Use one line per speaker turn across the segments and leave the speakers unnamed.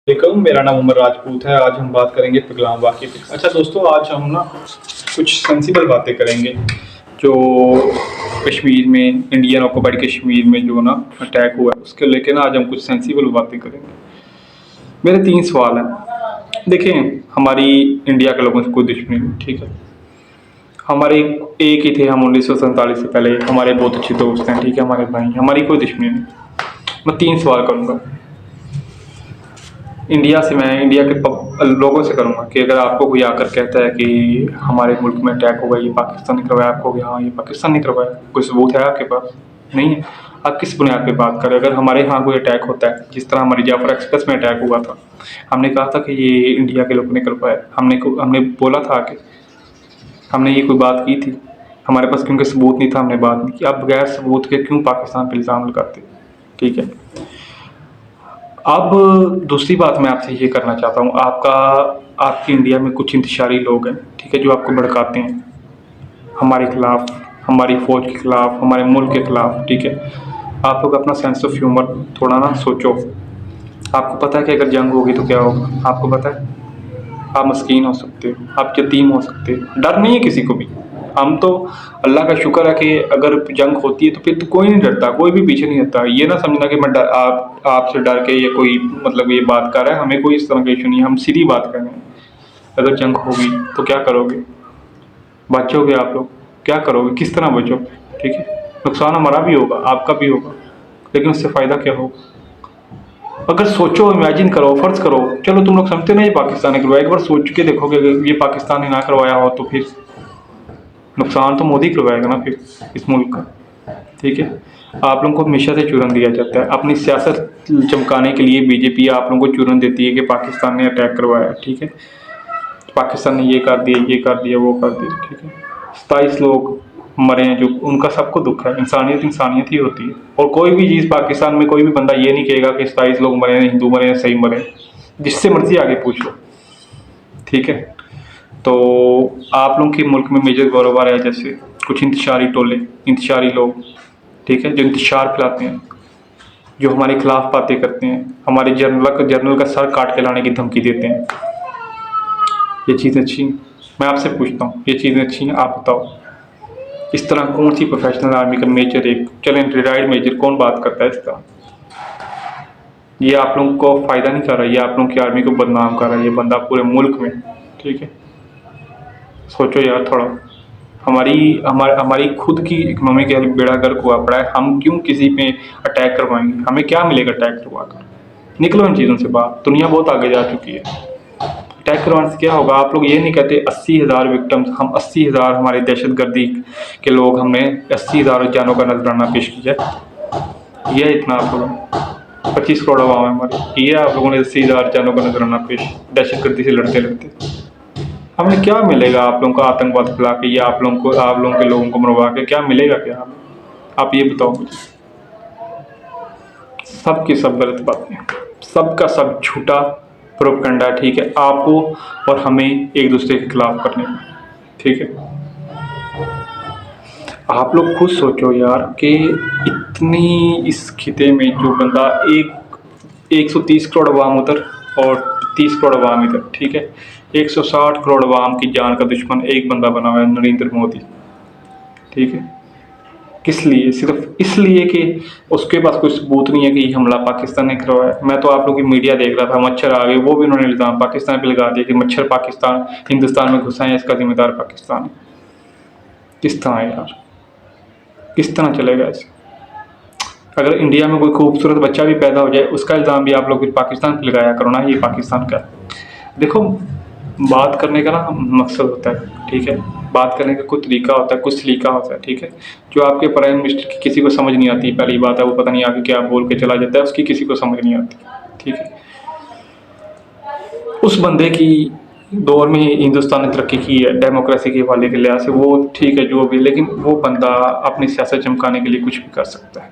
वालेकुम, मेरा नाम उमर राजपूत है। आज हम बात करेंगे पिघलाम वाक़ये पे। अच्छा दोस्तों, आज हम ना कुछ सेंसिबल बातें करेंगे जो कश्मीर में, इंडियन ऑक्यूपाइड कश्मीर में जो ना अटैक हुआ है उसके लेके ना आज हम कुछ सेंसिबल बातें करेंगे। मेरे 3 सवाल हैं। देखें, हमारी इंडिया के लोगों से कोई दुश्मनी नहीं, ठीक है। हमारे एक ही थे हम 1947 से पहले, हमारे बहुत अच्छे दोस्त हैं, ठीक है, हमारे भाई, हमारी कोई दुश्मनी नहीं। मैं 3 सवाल करूँगा। इंडिया से, मैं इंडिया के लोगों से करूँगा कि अगर आपको कोई आकर कहता है कि हमारे मुल्क में अटैक होगा, ये पाकिस्तान ने करवाया, आपको कि हाँ ये पाकिस्तान ने करवाया, कोई सबूत है आपके पास? नहीं है। आप किस बुनियाद पे बात करें? अगर हमारे यहाँ कोई अटैक होता है, जिस तरह हमारी जाफर एक्सप्रेस में अटैक हुआ था, हमने कहा था कि ये इंडिया के लोगों ने करवाया, हमने बोला था कि हमने ये कोई बात की थी? हमारे पास क्योंकि सबूत नहीं था, हमने बात नहीं की। आप बगैर सबूत के क्यों पाकिस्तान पर इल्ज़ाम लगाते? ठीक है। अब दूसरी बात मैं आपसे ये करना चाहता हूँ, आपकी इंडिया में कुछ इंतशारी लोग हैं, ठीक है, जो आपको भड़काते हैं हमारे खिलाफ, हमारी फ़ौज के खिलाफ, हमारे मुल्क के खिलाफ, ठीक है। आप लोग अपना सेंस ऑफ ह्यूमर थोड़ा ना सोचो। आपको पता है कि अगर जंग होगी तो क्या होगा? आपको पता है? आप मस्कीन हो सकते हो, आप यतीम हो सकते हो, डर नहीं है किसी को भी। हम तो, अल्लाह का शुक्र है कि अगर जंग होती है तो फिर तो कोई नहीं डरता, कोई भी पीछे नहीं हटता। ये ना समझना कि मैं आपसे डर के ये कोई मतलब ये बात कर रहा है, हमें कोई इस तरह का इशू नहीं है, हम सीधी बात कर रहे हैं। अगर जंग होगी तो क्या करोगे? बचोगे आप लोग? क्या करोगे? किस तरह बचोगे? ठीक है, नुकसान हमारा भी होगा, आपका भी होगा, लेकिन उससे फ़ायदा क्या होगा? अगर सोचो, इमेजिन करो, फ़र्ज़ करो, चलो तुम लोग समझते हो ना ये पाकिस्तान ने करवाया, एक बार सोच के देखोगे अगर ये पाकिस्तान ने ना करवाया हो तो फिर नुकसान तो मोदी करवाएगा ना फिर इस मुल्क का, ठीक है। आप लोगों को हमेशा से चूरन दिया जाता है, अपनी सियासत चमकाने के लिए बीजेपी आप लोगों को चूरन देती है कि पाकिस्तान ने अटैक करवाया, ठीक है, पाकिस्तान ने ये कर दिया, ये कर दिया, वो कर दिया, ठीक है। 27 लोग मरे हैं, जो उनका सबको दुख है। इंसानियत इंसानियत ही होती है, और कोई भी चीज़ पाकिस्तान में कोई भी बंदा ये नहीं कहेगा कि 27 लोग मरे हैं, हिंदू मरे हैं, सही मरे हैं। जिससे मर्जी आगे पूछ लो, ठीक है। तो आप लोगों के मुल्क में मेजर कारोबार है, जैसे कुछ इंतशारी टोले, इंतशारी लोग, ठीक है, जो इंतशार फैलाते हैं, जो हमारे खिलाफ बातें करते हैं, हमारे जर्नल का सर काट के लाने की धमकी देते हैं। ये चीज़ें अच्छी हैं? मैं आपसे पूछता हूँ, ये चीज़ें अच्छी हैं? आप बताओ। इस तरह कौन सी प्रोफेशनल आर्मी का मेजर, एक चलें रिटायर्ड मेजर, कौन बात करता है इस तरह? ये आप लोगों को फ़ायदा नहीं कर रहा, ये आप लोगों की आर्मी को बदनाम कर रहा है ये बंदा पूरे मुल्क में, ठीक है। सोचो यार थोड़ा। हमारी खुद की इकोनॉमी का बेड़ा गर्क हुआ पड़ा है, हम क्यों किसी पे अटैक करवाएंगे? हमें क्या मिलेगा अटैक करवा कर? निकलो इन चीज़ों से बाहर, दुनिया बहुत आगे जा चुकी है। अटैक करवाने से क्या होगा? आप लोग ये नहीं कहते 80,000 विक्टम्स, हम 80,000 हमारे दहशतगर्दी के लोग, हमने 80,000 जानों का नजराना पेश किया। ये इतना आप लोगों 25 करोड़ आवाम है हमारी, ये आप लोगों ने 80,000 जानों का नजराना पेश, दहशतगर्दी से लड़ते लड़ते हमें क्या मिलेगा? आप लोगों को आतंकवाद फैला के, या आप लोगों के लोगों को मरवा के क्या मिलेगा? क्या आप ये बताओ मुझे। सब की सब गलत बातें, सबका सब झूठा प्रोपेगेंडा, ठीक है, आपको और हमें एक दूसरे के खिलाफ करने में, ठीक है। आप लोग खुद सोचो यार कि इतनी इस खिते में जो बंदा, एक 130 करोड़ अवाम उधर और 30 करोड़ अवाम इधर, ठीक है, 160 करोड़ अवाम की जान का दुश्मन एक बंदा बना हुआ है, नरेंद्र मोदी, ठीक है। किस लिए? सिर्फ इसलिए कि उसके पास कोई सबूत नहीं है कि ये हमला पाकिस्तान ने करवाया। मैं तो आप लोगों की मीडिया देख रहा था, मच्छर आ गए, वो भी उन्होंने इल्ज़ाम पाकिस्तान पे लगा दिया कि मच्छर पाकिस्तान हिंदुस्तान में घुसा है, इसका जिम्मेदार पाकिस्तान है। किस तरह है यार? किस तरह चलेगा ऐसे? अगर इंडिया में कोई खूबसूरत बच्चा भी पैदा हो जाए, उसका इल्ज़ाम भी आप लोग पाकिस्तान पे लगाया करो ना, ये पाकिस्तान का है। देखो, बात करने का ना मकसद होता है, ठीक है, बात करने का कुछ तरीका होता है, कुछ सलीका होता है, ठीक है। जो आपके प्राइम मिनिस्टर की किसी को समझ नहीं आती, पहली बात है, वो पता नहीं आगे क्या बोल के चला जाता है, उसकी किसी को समझ नहीं आती, ठीक है। उस बंदे की दौर में हिंदुस्तान ने तरक्की की है डेमोक्रेसी के हवाले के लिहाज से, वो ठीक है जो भी, लेकिन वो बंदा अपनी सियासत चमकाने के लिए कुछ भी कर सकता है,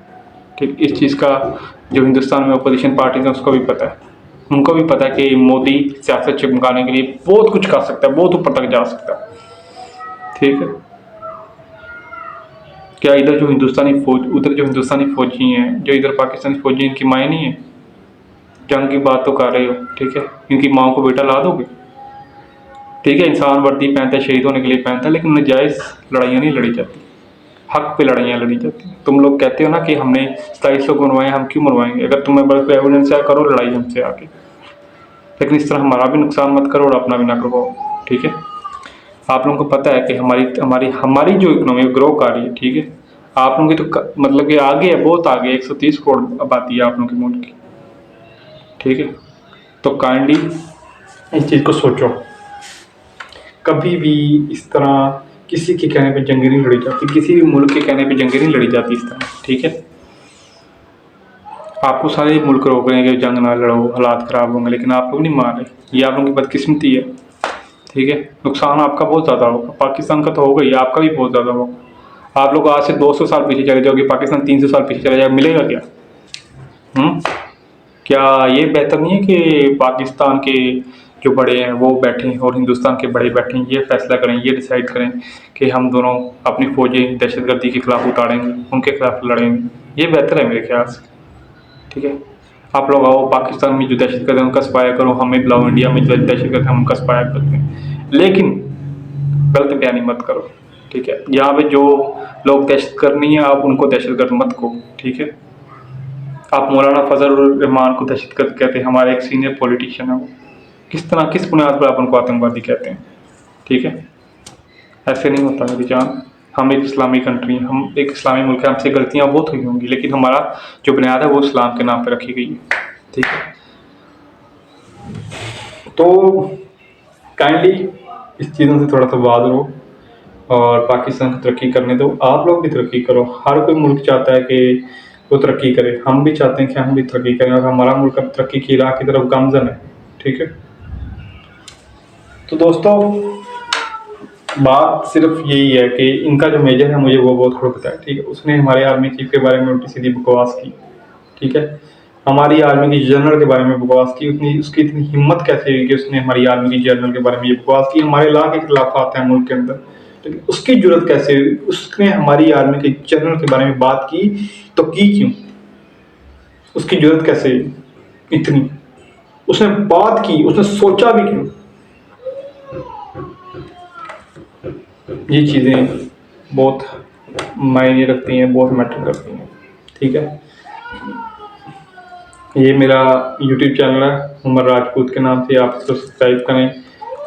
ठीक। इस चीज़ का जो हिंदुस्तान में अपोजिशन पार्टी है उसको भी पता है, उनको भी पता है कि मोदी सियासत चमकाने के लिए बहुत कुछ कर सकता है, बहुत ऊपर तक जा सकता है, ठीक है। क्या इधर जो हिंदुस्तानी फौज, उधर जो हिंदुस्तानी फौजी हैं, जो इधर पाकिस्तानी फौजी हैं, इनकी माएँ नहीं है? जंग की बात तो कर रहे हो, ठीक है, इनकी माओ को बेटा ला दोगे? ठीक है, इंसान वर्दी पहनता है, शहीद होने के लिए पहनता है, लेकिन नजायज़ लड़ाइयाँ नहीं लड़ी जाती, हक पे लड़ाइयाँ लड़ी जाती हैं। तुम लोग कहते हो ना कि हमने 27 लोग मरवाए, हम क्यों मरवाएंगे? अगर तुम्हें बस एविडेंस है, करो लड़ाई हमसे आके, लेकिन इस तरह हमारा भी नुकसान मत करो और अपना भी ना करवाओ, ठीक है। आप लोगों को पता है कि हमारी हमारी हमारी जो इकोनॉमी ग्रो कर रही है, ठीक है, आप लोगों की तो मतलब कि आगे है, बहुत आगे, 130 करोड़ आबादी है आप लोगों के मुल्क की, ठीक है। तो काइंडली इस चीज़ को सोचो, कभी भी इस तरह किसी के कहने पे जंगें नहीं लड़ी जाती, किसी भी मुल्क के कहने पे जंगें नहीं लड़ी जाती इस तरह, ठीक है। आपको सारे मुल्क रोक रहे हैं कि जंग ना लड़ो, हालात ख़राब होंगे, लेकिन आप लोग नहीं मान रहे। ये आप लोगों की बदकिस्मती है, ठीक है। नुकसान आपका बहुत ज़्यादा होगा, पाकिस्तान का तो होगा ही, आपका भी बहुत ज़्यादा होगा। आप लोग आज से 200 साल पीछे चले जाओगे, पाकिस्तान 300 साल पीछे चले जाएगा, मिलेगा क्या? क्या ये बेहतर नहीं है कि पाकिस्तान के जो बड़े हैं वो बैठें और हिंदुस्तान के बड़े बैठें, ये फैसला करें, ये डिसाइड करें कि हम दोनों अपनी फ़ौजें दहशतगर्दी के खिलाफ उतारेंगे, उनके खिलाफ लड़ेंगे? ये बेहतर है मेरे ख्याल से, ठीक है। आप लोग आओ, पाकिस्तान में जो दहशतगर्द है उनका सफाया करो, हमें बुलाओ, इंडिया में जो दहशतगर्द है हम उनका सफाया करते हैं, लेकिन गलत बयानी मत करो, ठीक है। यहाँ पे जो लोग दहशतगर्द नहीं है, आप उनको दहशतगर्द मत कहो, ठीक है। आप मौलाना फजल रहमान को दहशतगर्द कहते हैं, हमारे एक सीनियर पॉलिटिशियन है वो, किस तरह, किस बुनियाद पर आप उनको आतंकवादी कहते हैं? ठीक है, ऐसे नहीं होता मेरी जान। हम एक इस्लामी कंट्री हैं, हम एक इस्लामी मुल्क है, हमसे गलतियाँ बहुत हुई होंगी, लेकिन हमारा जो बुनियाद है वो इस्लाम के नाम पर रखी गई है, ठीक है। तो काइंडली इस चीज़ों से थोड़ा सा बात रहो और पाकिस्तान को तरक्की करने दो, आप लोग भी तरक्की करो। हर कोई मुल्क चाहता है कि वो तरक्की करे, हम भी चाहते हैं कि हम भी तरक्की करें, और हमारा मुल्क अब तरक्की की राह की तरफ गामजन है, ठीक है। तो दोस्तों, बात सिर्फ यही है कि इनका जो मेजर है मुझे वो बहुत खुद पता है, ठीक है। उसने हमारे आर्मी चीफ के बारे में उल्टी सीधी बकवास की, ठीक है। हमारी आर्मी की जनरल के बारे में बकवास की, उतनी उसकी इतनी हिम्मत कैसे हुई कि उसने हमारी आर्मी की जनरल के बारे में ये बकवास की? हमारे लॉ के खिलाफ आता है मुल्क के अंदर, लेकिन उसकी जरूरत कैसे हुई? उसने हमारी आर्मी के जनरल के बारे में बात की तो की क्यों? उसकी जरूरत कैसे हुई इतनी? उसने बात की, उसने सोचा भी क्यों? ये चीज़ें बहुत मायने रखती हैं, बहुत मैटर करती हैं, ठीक है। ये मेरा यूट्यूब चैनल है उमर राजपूत के नाम से, आप इसको सब्सक्राइब करें,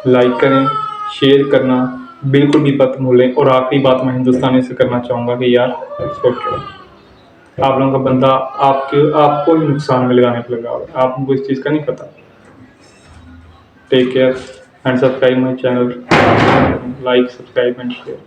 लाइक करें, शेयर करना बिल्कुल भी मत भूलें। और आखिरी बात मैं हिंदुस्तानी से करना चाहूँगा कि यार सोचो, आप लोगों का बंदा आपको ही नुकसान में लगाने पर लगा हुआ है, आपको इस चीज़ का नहीं पता। Take care and subscribe my channel, like, subscribe and share.